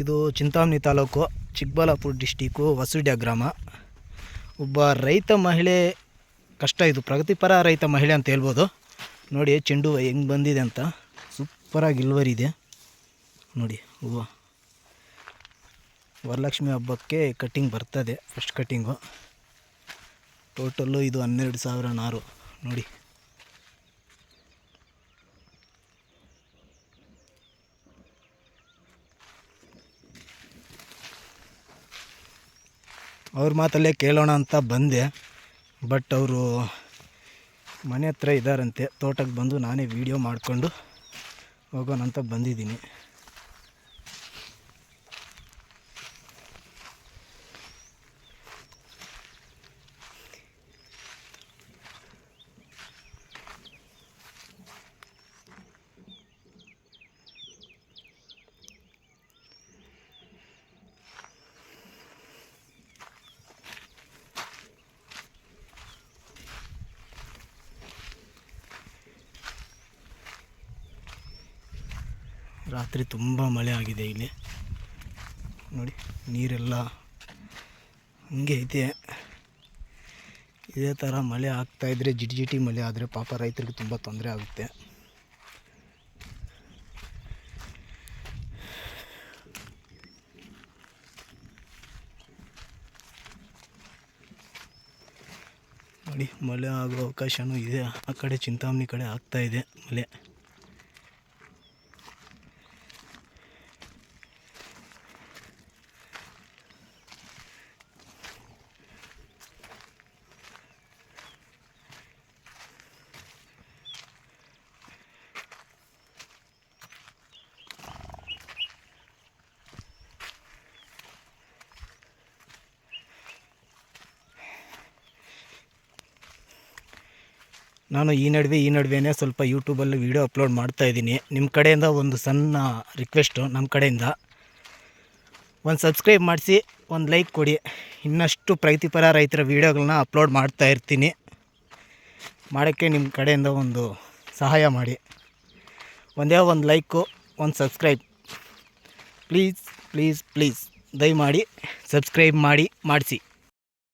ಇದು ಚಿಂತಾಮಣಿ ತಾಲೂಕು, ಚಿಕ್ಕಬಳ್ಳಾಪುರ ಡಿಸ್ಟಿಕ್ಕು, ಹೊಸಡ್ಯ ಗ್ರಾಮ. ಒಬ್ಬ ರೈತ ಮಹಿಳೆ ಕಷ್ಟ, ಇದು ಪ್ರಗತಿಪರ ರೈತ ಮಹಿಳೆ ಅಂತ ಹೇಳ್ಬೋದು. ನೋಡಿ ಚೆಂಡು ಹೂವು ಹೆಂಗೆ ಬಂದಿದೆ ಅಂತ, ಸೂಪರಾಗಿ ಇಳುವರಿ ಇದೆ ನೋಡಿ ಹೂವು. ವರಲಕ್ಷ್ಮಿ ಹಬ್ಬಕ್ಕೆ ಕಟ್ಟಿಂಗ್ ಬರ್ತದೆ, ಫಸ್ಟ್ ಕಟ್ಟಿಂಗು. ಟೋಟಲ್ಲು ಇದು 12,000 ನಾರು ನೋಡಿ. ಅವ್ರ ಮಾತಲ್ಲೇ ಕೇಳೋಣ ಅಂತ ಬಂದೆ, ಬಟ್ ಅವರು ಮನೆ ಹತ್ರ ಇದ್ದಾರಂತೆ. ತೋಟಕ್ಕೆ ಬಂದು ನಾನೇ ವೀಡಿಯೋ ಮಾಡಿಕೊಂಡು ಹೋಗೋಣ ಅಂತ ಬಂದಿದ್ದೀನಿ. ರಾತ್ರಿ ತುಂಬ ಮಳೆ ಆಗಿದೆ ಇಲ್ಲಿ ನೋಡಿ, ನೀರೆಲ್ಲ ಹಂಗೆ ಐತೆ. ಇದೇ ಥರ ಮಳೆ ಆಗ್ತಾಯಿದ್ರೆ, ಜಿಟಿ ಮಳೆ ಆದರೆ ಪಾಪ ರೈತರಿಗೆ ತುಂಬ ತೊಂದರೆ ಆಗುತ್ತೆ. ನೋಡಿ ಮಳೆ ಆಗೋ ಅವಕಾಶವೂ ಇದೆ. ಆ ಕಡೆ ಚಿಂತಾಮಣಿ ಕಡೆ ಆಗ್ತಾಯಿದೆ ಮಳೆ. ನಾನು ಈ ನಡುವೆನೇ ಸ್ವಲ್ಪ ಯೂಟ್ಯೂಬಲ್ಲಿ ವೀಡಿಯೋ ಅಪ್ಲೋಡ್ ಮಾಡ್ತಾಯಿದ್ದೀನಿ. ನಿಮ್ಮ ಕಡೆಯಿಂದ ಒಂದು ಸಣ್ಣ ರಿಕ್ವೆಸ್ಟು, ನಮ್ಮ ಕಡೆಯಿಂದ ಒಂದು ಸಬ್ಸ್ಕ್ರೈಬ್ ಮಾಡಿಸಿ, ಒಂದು ಲೈಕ್ ಕೊಡಿ. ಇನ್ನಷ್ಟು ಪ್ರಗತಿಪರ ರೈತರ ವೀಡಿಯೋಗಳನ್ನ ಅಪ್ಲೋಡ್ ಮಾಡ್ತಾಯಿರ್ತೀನಿ. ಮಾಡೋಕ್ಕೆ ನಿಮ್ಮ ಕಡೆಯಿಂದ ಒಂದು ಸಹಾಯ ಮಾಡಿ. ಒಂದೇ ಒಂದು ಲೈಕು, ಒಂದು ಸಬ್ಸ್ಕ್ರೈಬ್, ಪ್ಲೀಸ್ ದಯಮಾಡಿ ಸಬ್ಸ್ಕ್ರೈಬ್ ಮಾಡಿಸಿ.